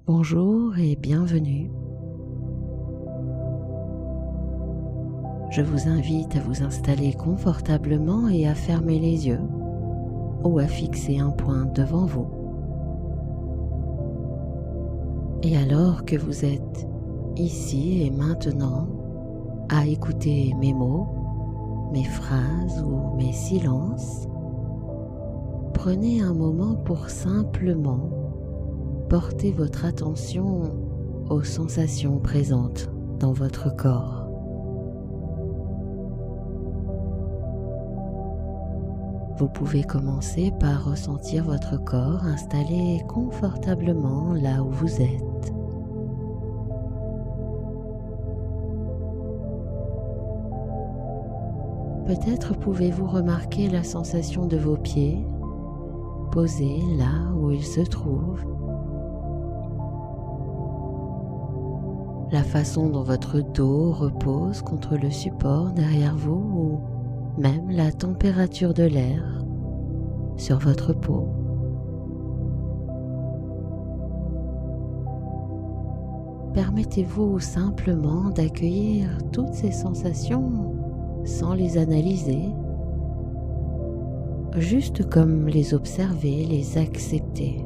Bonjour et bienvenue. Je vous invite à vous installer confortablement et à fermer les yeux ou à fixer un point devant vous. Et alors que vous êtes ici et maintenant à écouter mes mots, mes phrases ou mes silences, prenez un moment pour simplement porter votre attention aux sensations présentes dans votre corps. Vous pouvez commencer par ressentir votre corps installé confortablement là où vous êtes. Peut-être pouvez-vous remarquer la sensation de vos pieds posés là où ils se trouvent, la façon dont votre dos repose contre le support derrière vous ou même la température de l'air sur votre peau. Permettez-vous simplement d'accueillir toutes ces sensations sans les analyser, juste comme les observer, les accepter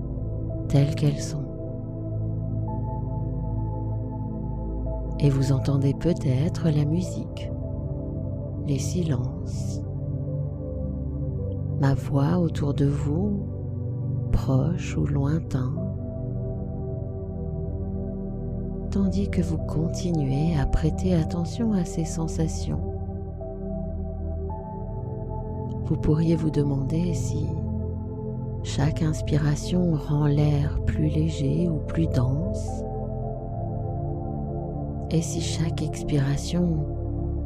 telles qu'elles sont. Et vous entendez peut-être la musique, les silences, ma voix autour de vous, proche ou lointain, tandis que vous continuez à prêter attention à ces sensations. Vous pourriez vous demander si chaque inspiration rend l'air plus léger ou plus dense, et si chaque expiration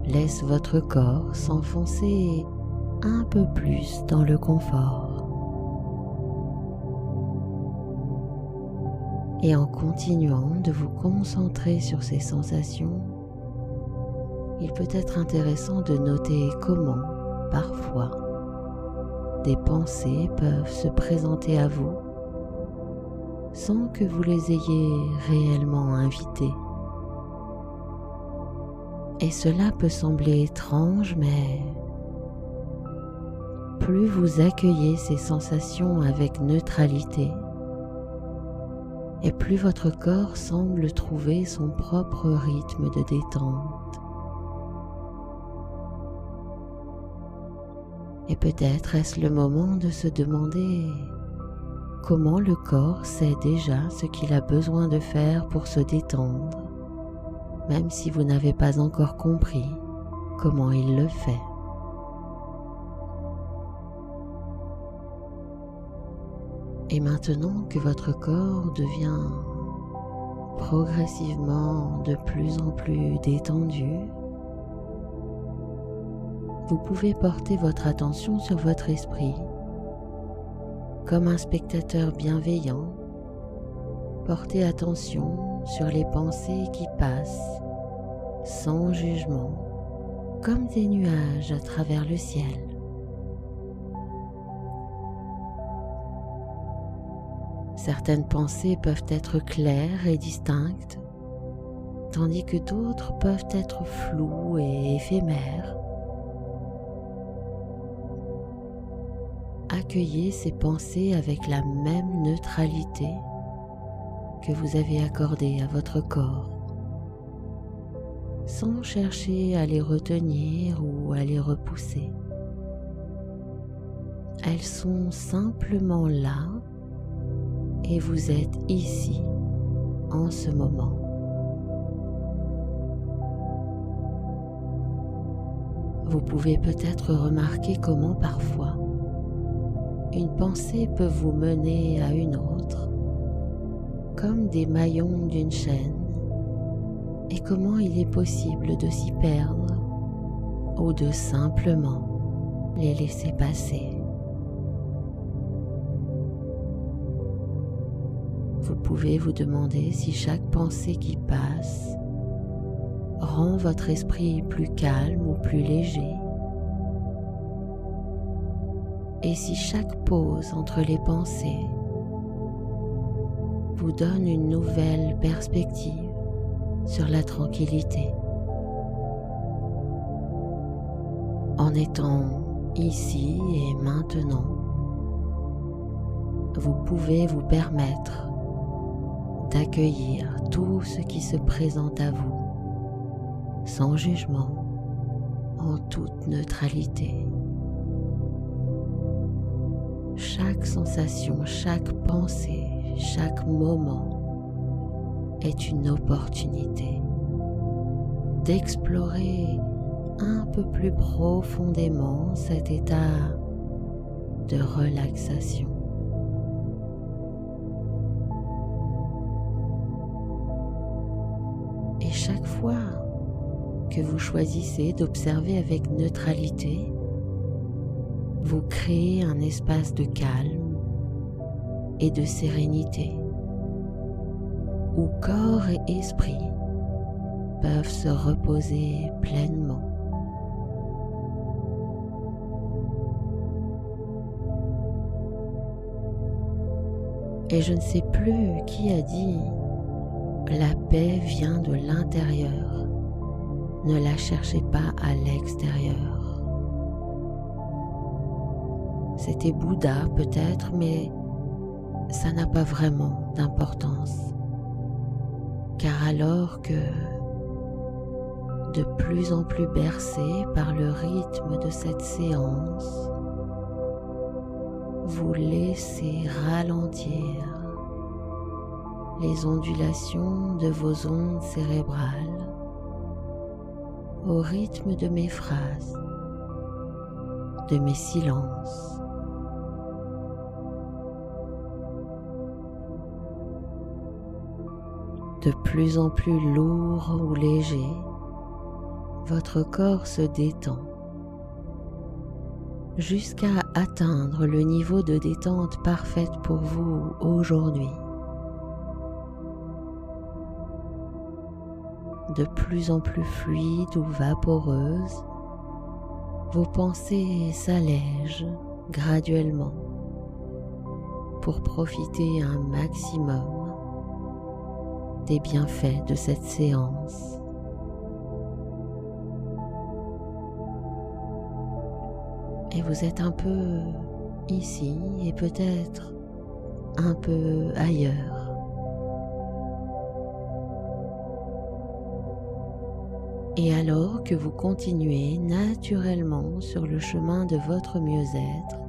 laisse votre corps s'enfoncer un peu plus dans le confort. Et en continuant de vous concentrer sur ces sensations, il peut être intéressant de noter comment, parfois, des pensées peuvent se présenter à vous sans que vous les ayez réellement invitées. Et cela peut sembler étrange, mais plus vous accueillez ces sensations avec neutralité, et plus votre corps semble trouver son propre rythme de détente. Et peut-être est-ce le moment de se demander comment le corps sait déjà ce qu'il a besoin de faire pour se détendre, même si vous n'avez pas encore compris comment il le fait. Et maintenant que votre corps devient progressivement de plus en plus détendu, vous pouvez porter votre attention sur votre esprit comme un spectateur bienveillant. Portez attention sur les pensées qui passent sans jugement, comme des nuages à travers le ciel. Certaines pensées peuvent être claires et distinctes, tandis que d'autres peuvent être floues et éphémères. Accueillez ces pensées avec la même neutralité que vous avez accordée à votre corps, sans chercher à les retenir ou à les repousser. Elles sont simplement là et vous êtes ici en ce moment. Vous pouvez peut-être remarquer comment parfois une pensée peut vous mener à une autre, comme des maillons d'une chaîne, et comment il est possible de s'y perdre ou de simplement les laisser passer. Vous pouvez vous demander si chaque pensée qui passe rend votre esprit plus calme ou plus léger, et si chaque pause entre les pensées vous donne une nouvelle perspective sur la tranquillité. En étant ici et maintenant, vous pouvez vous permettre d'accueillir tout ce qui se présente à vous, sans jugement, en toute neutralité. Chaque sensation, chaque pensée, chaque moment est une opportunité d'explorer un peu plus profondément cet état de relaxation. Et chaque fois que vous choisissez d'observer avec neutralité, vous créez un espace de calme et de sérénité où corps et esprit peuvent se reposer pleinement. Et je ne sais plus qui a dit « La paix vient de l'intérieur, ne la cherchez pas à l'extérieur ». C'était Bouddha peut-être, mais ça n'a pas vraiment d'importance. Car alors que, de plus en plus bercé par le rythme de cette séance, vous laissez ralentir les ondulations de vos ondes cérébrales au rythme de mes phrases, de mes silences. De plus en plus lourd ou léger, votre corps se détend jusqu'à atteindre le niveau de détente parfaite pour vous aujourd'hui. De plus en plus fluide ou vaporeuse, vos pensées s'allègent graduellement pour profiter un maximum des bienfaits de cette séance. Et vous êtes un peu ici et peut-être un peu ailleurs. Et alors que vous continuez naturellement sur le chemin de votre mieux-être,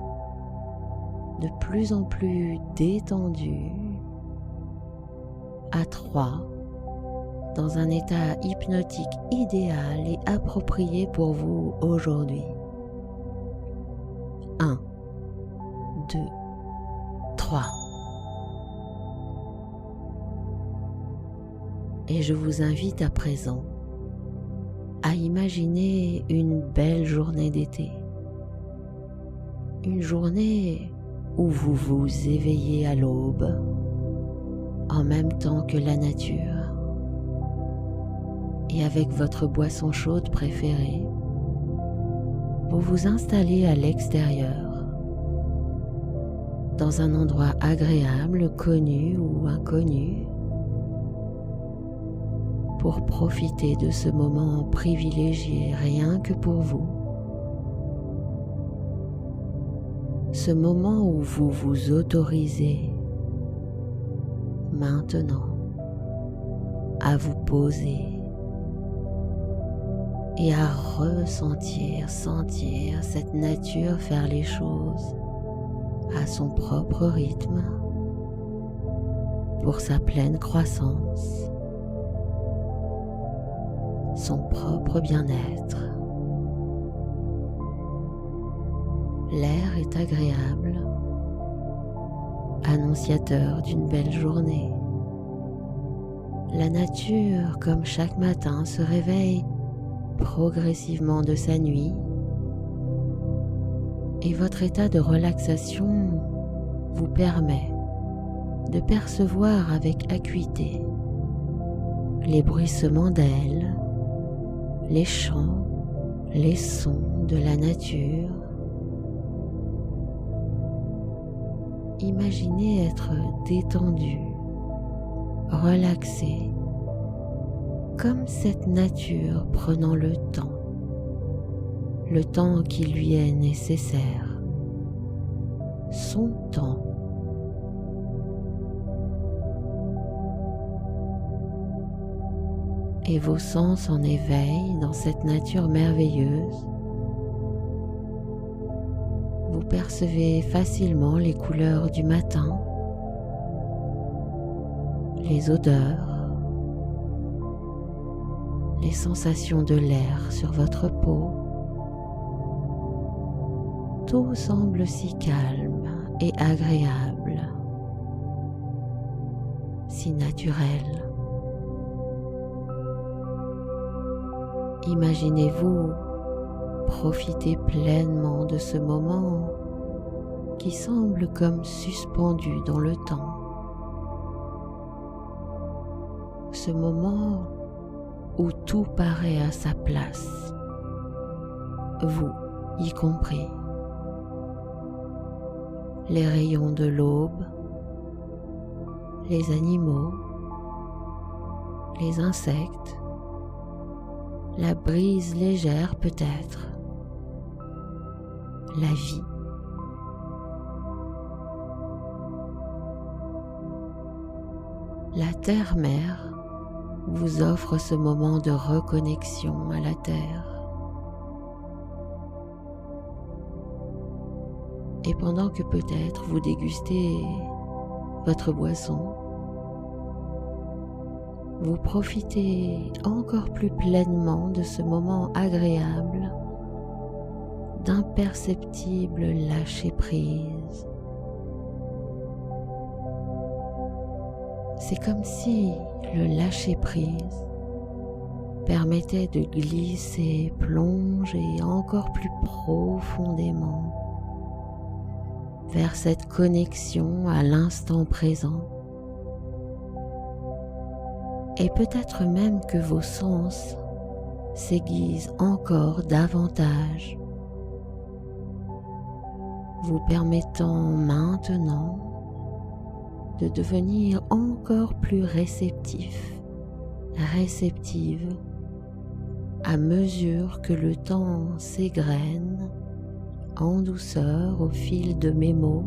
de plus en plus détendu, à 3, dans un état hypnotique idéal et approprié pour vous aujourd'hui. 1, 2, 3. Et je vous invite à présent à imaginer une belle journée d'été. Une journée où vous vous éveillez à l'aube, en même temps que la nature, et avec votre boisson chaude préférée, vous vous installez à l'extérieur, dans un endroit agréable, connu ou inconnu, pour profiter de ce moment privilégié rien que pour vous. Ce moment où vous vous autorisez maintenant à vous poser et à sentir cette nature faire les choses à son propre rythme pour sa pleine croissance, son propre bien-être. L'air est agréable, annonciateur d'une belle journée. La nature, comme chaque matin, se réveille progressivement de sa nuit et votre état de relaxation vous permet de percevoir avec acuité les bruissements d'ailes, les chants, les sons de la nature. Imaginez être détendu relaxé, comme cette nature prenant le temps qui lui est nécessaire, son temps. Et vos sens en éveil dans cette nature merveilleuse. Vous percevez facilement les couleurs du matin, les odeurs, les sensations de l'air sur votre peau. Tout semble si calme et agréable, si naturel. Imaginez-vous profiter pleinement de ce moment qui semble comme suspendu dans le temps. Ce moment où tout paraît à sa place, vous y compris. Les rayons de l'aube, les animaux, les insectes, la brise légère peut-être, la vie. La terre-mère vous offre ce moment de reconnexion à la terre. Et pendant que peut-être vous dégustez votre boisson, vous profitez encore plus pleinement de ce moment agréable d'imperceptible lâcher-prise. C'est comme si le lâcher-prise permettait de glisser, plonger encore plus profondément vers cette connexion à l'instant présent. Et peut-être même que vos sens s'aiguisent encore davantage, vous permettant maintenant de devenir encore plus réceptif, réceptive à mesure que le temps s'égrène en douceur au fil de mes mots,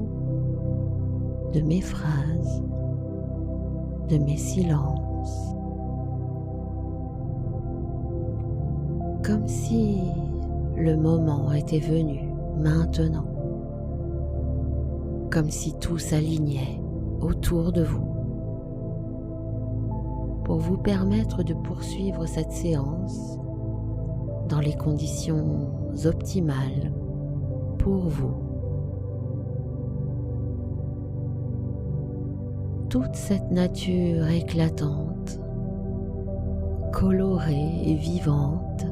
de mes phrases, de mes silences. Comme si le moment était venu maintenant, comme si tout s'alignait autour de vous pour vous permettre de poursuivre cette séance dans les conditions optimales pour vous. Toute cette nature éclatante, colorée et vivante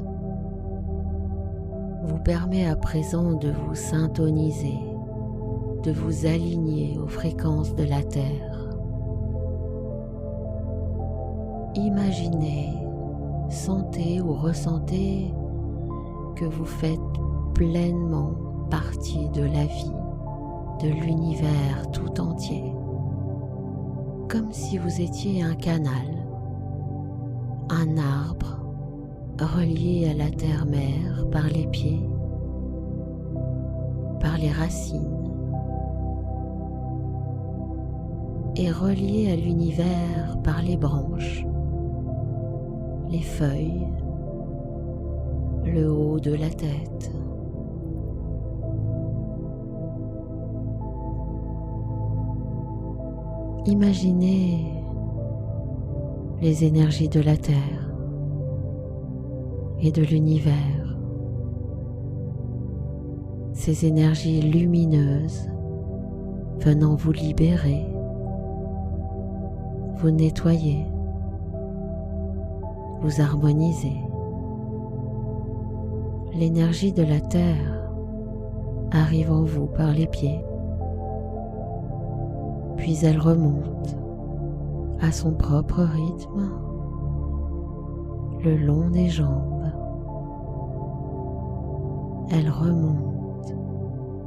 vous permet à présent de vous syntoniser, de vous aligner aux fréquences de la Terre. Imaginez, sentez ou ressentez que vous faites pleinement partie de la vie, de l'univers tout entier, comme si vous étiez un canal, un arbre relié à la terre-mère par les pieds, par les racines, et relié à l'univers par les branches, les feuilles, le haut de la tête. Imaginez les énergies de la Terre et de l'univers, ces énergies lumineuses venant vous libérer, vous nettoyer, vous harmoniser. L'énergie de la Terre arrive en vous par les pieds, puis elle remonte à son propre rythme le long des jambes. Elle remonte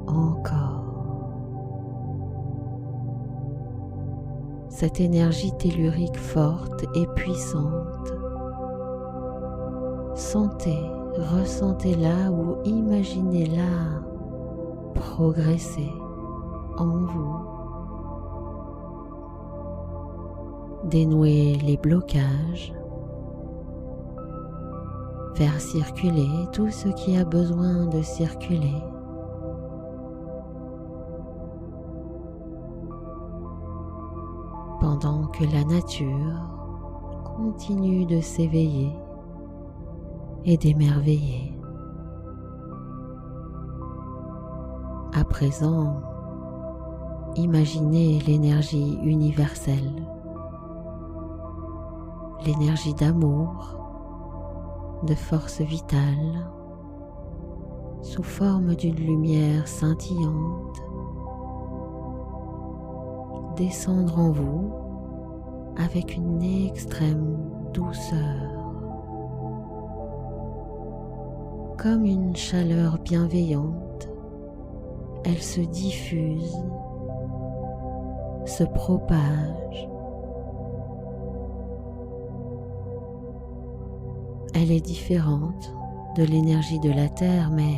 encore. cette énergie tellurique forte et puissante. Sentez, ressentez-la ou imaginez-la progresser en vous. Dénouer les blocages, faire circuler tout ce qui a besoin de circuler. Pendant que la nature continue de s'éveiller et d'émerveiller. À présent, imaginez l'énergie universelle, l'énergie d'amour, de force vitale, sous forme d'une lumière scintillante, descendre en vous avec une extrême douceur, comme une chaleur bienveillante. Elle se diffuse, se propage. Elle est différente de l'énergie de la Terre, mais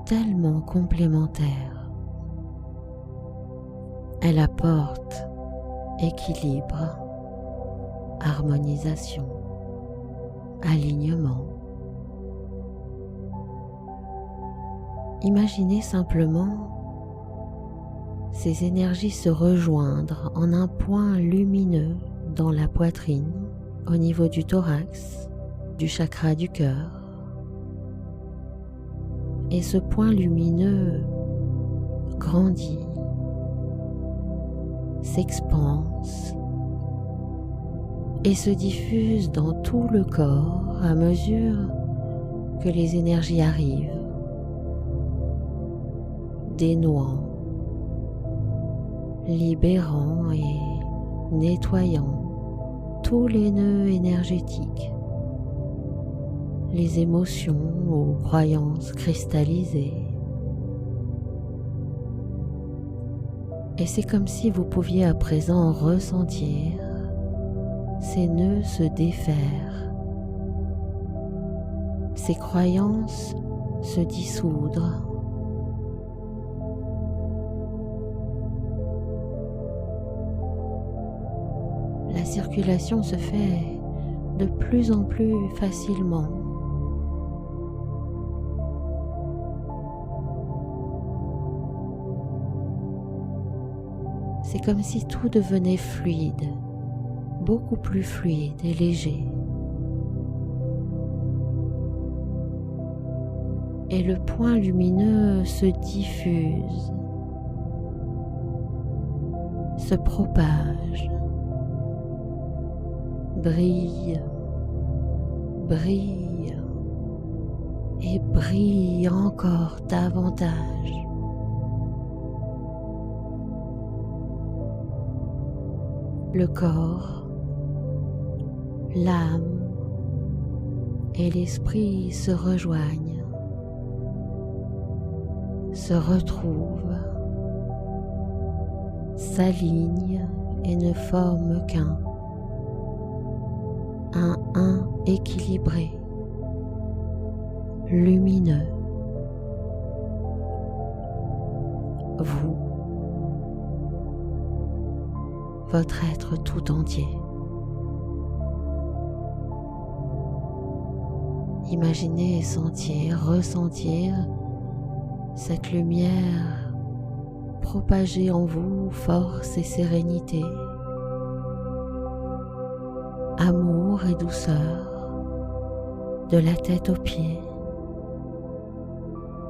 tellement complémentaire. Elle apporte équilibre, harmonisation, alignement. Imaginez simplement ces énergies se rejoindre en un point lumineux dans la poitrine, au niveau du thorax, du chakra du cœur. Et ce point lumineux grandit, s'expanse et se diffuse dans tout le corps à mesure que les énergies arrivent, dénouant, libérant et nettoyant tous les nœuds énergétiques, les émotions ou croyances cristallisées. Et c'est comme si vous pouviez à présent ressentir ces nœuds se défaire, ces croyances se dissoudre. La circulation se fait de plus en plus facilement. C'est comme si tout devenait fluide, beaucoup plus fluide et léger. Et le point lumineux se diffuse, se propage, brille, brille et brille encore davantage. Le corps, l'âme et l'esprit se rejoignent, se retrouvent, s'alignent et ne forment qu'un équilibré, lumineux. Vous, votre être tout entier. Imaginez, sentir, ressentir cette lumière propager en vous force et sérénité, amour et douceur, de la tête aux pieds,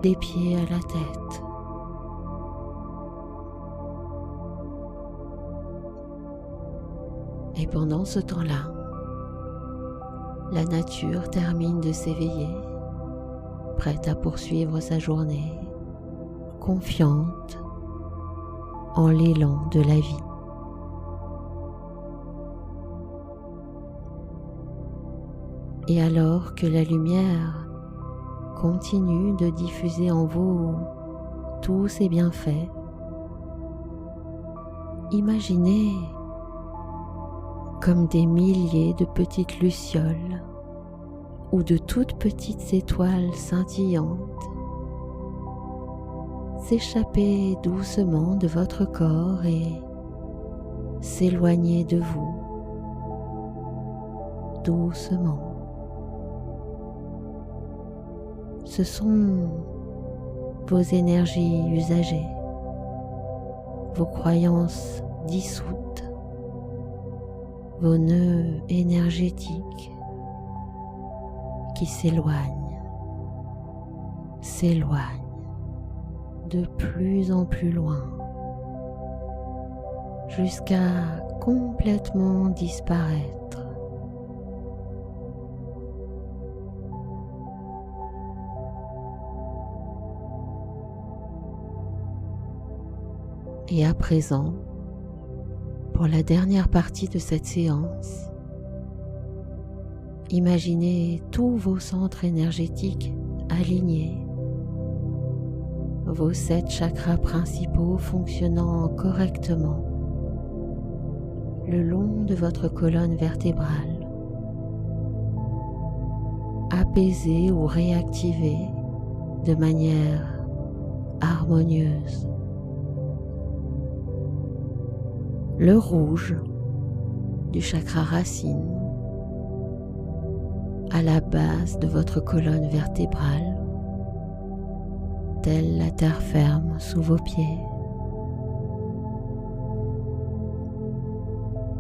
des pieds à la tête. Et pendant ce temps-là, la nature termine de s'éveiller, prête à poursuivre sa journée, confiante en l'élan de la vie. Et alors que la lumière continue de diffuser en vous tous ses bienfaits, imaginez comme des milliers de petites lucioles ou de toutes petites étoiles scintillantes s'échapper doucement de votre corps et s'éloigner de vous, doucement. Ce sont vos énergies usagées, vos croyances dissoutes, vos nœuds énergétiques qui s'éloignent de plus en plus loin jusqu'à complètement disparaître. Et à présent, pour la dernière partie de cette séance, imaginez tous vos centres énergétiques alignés, vos 7 chakras principaux fonctionnant correctement le long de votre colonne vertébrale, apaisés ou réactivés de manière harmonieuse. Le rouge du chakra racine à la base de votre colonne vertébrale, telle la terre ferme sous vos pieds.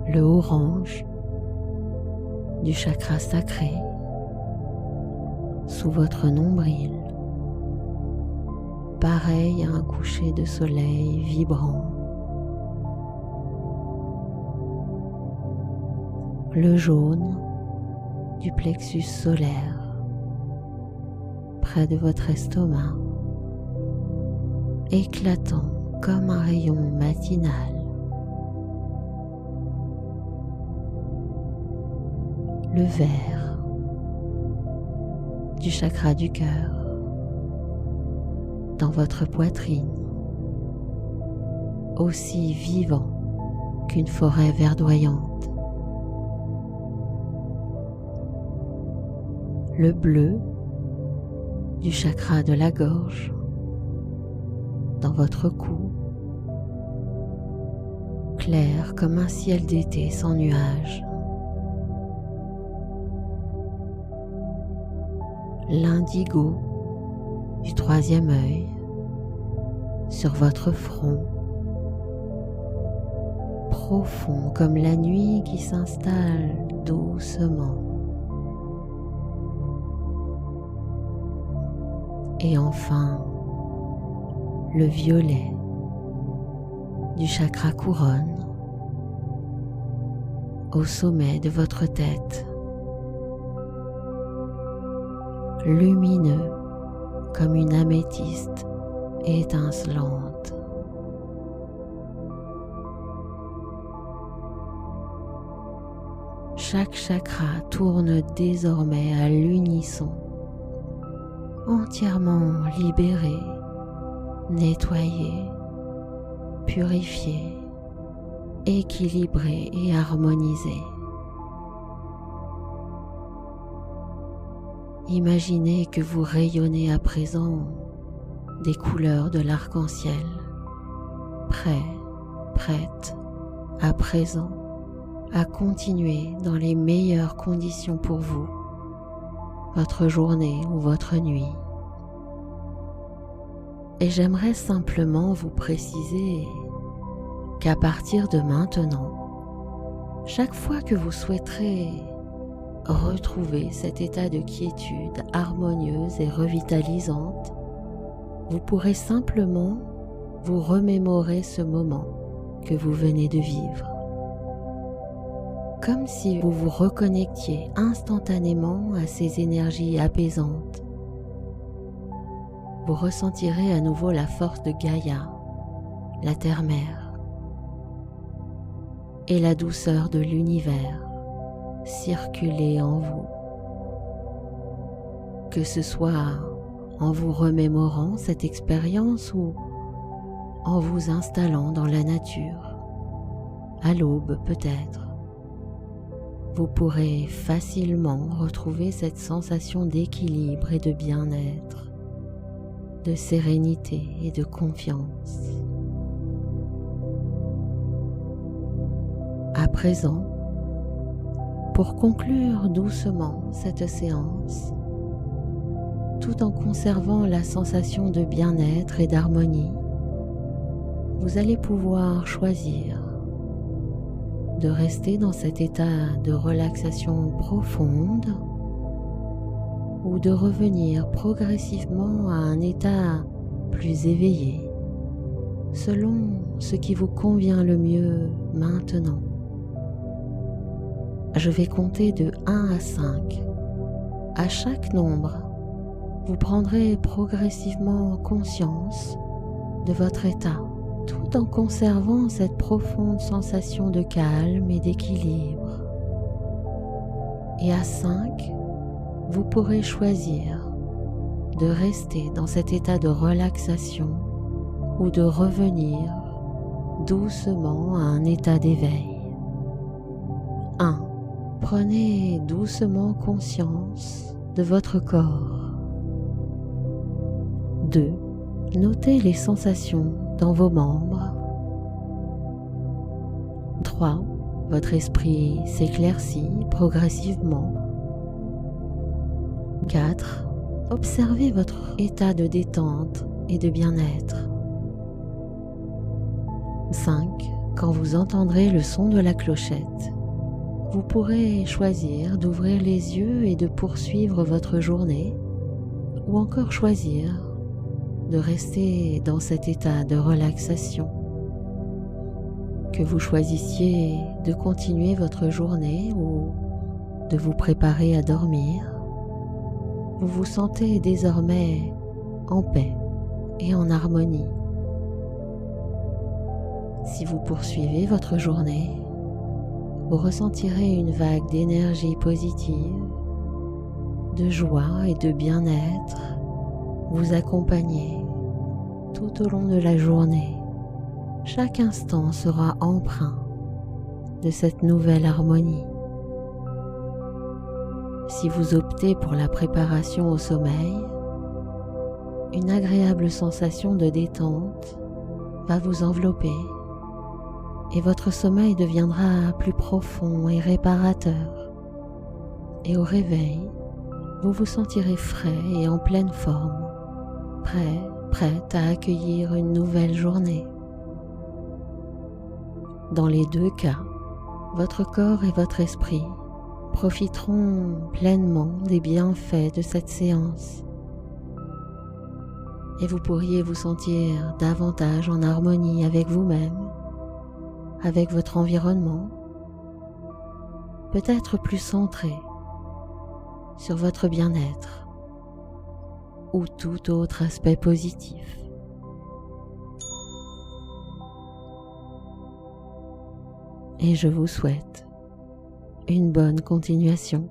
Le orange du chakra sacré sous votre nombril, pareil à un coucher de soleil vibrant. Le jaune du plexus solaire près de votre estomac, éclatant comme un rayon matinal. Le vert du chakra du cœur dans votre poitrine, aussi vivant qu'une forêt verdoyante. Le bleu du chakra de la gorge dans votre cou, clair comme un ciel d'été sans nuages. L'indigo du 3e œil sur votre front, profond comme la nuit qui s'installe doucement. Et enfin, le violet du chakra couronne au sommet de votre tête, lumineux comme une améthyste étincelante. Chaque chakra tourne désormais à l'unisson, entièrement libéré, nettoyé, purifié, équilibré et harmonisé. Imaginez que vous rayonnez à présent des couleurs de l'arc-en-ciel, prête à présent à continuer dans les meilleures conditions pour vous, votre journée ou votre nuit. Et j'aimerais simplement vous préciser qu'à partir de maintenant, chaque fois que vous souhaiterez retrouver cet état de quiétude harmonieuse et revitalisante, vous pourrez simplement vous remémorer ce moment que vous venez de vivre, comme si vous vous reconnectiez instantanément à ces énergies apaisantes. Vous ressentirez à nouveau la force de Gaïa, la terre-mère, et la douceur de l'univers circuler en vous, que ce soit en vous remémorant cette expérience ou en vous installant dans la nature, à l'aube peut-être, vous pourrez facilement retrouver cette sensation d'équilibre et de bien-être, de sérénité et de confiance. À présent, pour conclure doucement cette séance, tout en conservant la sensation de bien-être et d'harmonie, vous allez pouvoir choisir de rester dans cet état de relaxation profonde ou de revenir progressivement à un état plus éveillé, selon ce qui vous convient le mieux maintenant. Je vais compter de 1 à 5. À chaque nombre, vous prendrez progressivement conscience de votre état, tout en conservant cette profonde sensation de calme et d'équilibre. Et à 5, vous pourrez choisir de rester dans cet état de relaxation ou de revenir doucement à un état d'éveil. 1. Prenez doucement conscience de votre corps. 2. Notez les sensations dans vos membres. 3. Votre esprit s'éclaircit progressivement. 4. Observez votre état de détente et de bien-être. 5. Quand vous entendrez le son de la clochette, vous pourrez choisir d'ouvrir les yeux et de poursuivre votre journée, ou encore choisir de rester dans cet état de relaxation. Que vous choisissiez de continuer votre journée ou de vous préparer à dormir, vous vous sentez désormais en paix et en harmonie. Si vous poursuivez votre journée, vous ressentirez une vague d'énergie positive, de joie et de bien-être vous accompagner tout au long de la journée. Chaque instant sera empreint de cette nouvelle harmonie. Si vous optez pour la préparation au sommeil, une agréable sensation de détente va vous envelopper et votre sommeil deviendra plus profond et réparateur. Et au réveil, vous vous sentirez frais et en pleine forme, prête à accueillir une nouvelle journée. Dans les deux cas, votre corps et votre esprit profiteront pleinement des bienfaits de cette séance. Et vous pourriez vous sentir davantage en harmonie avec vous-même, avec votre environnement, peut-être plus centré sur votre bien-être ou tout autre aspect positif. Et je vous souhaite une bonne continuation.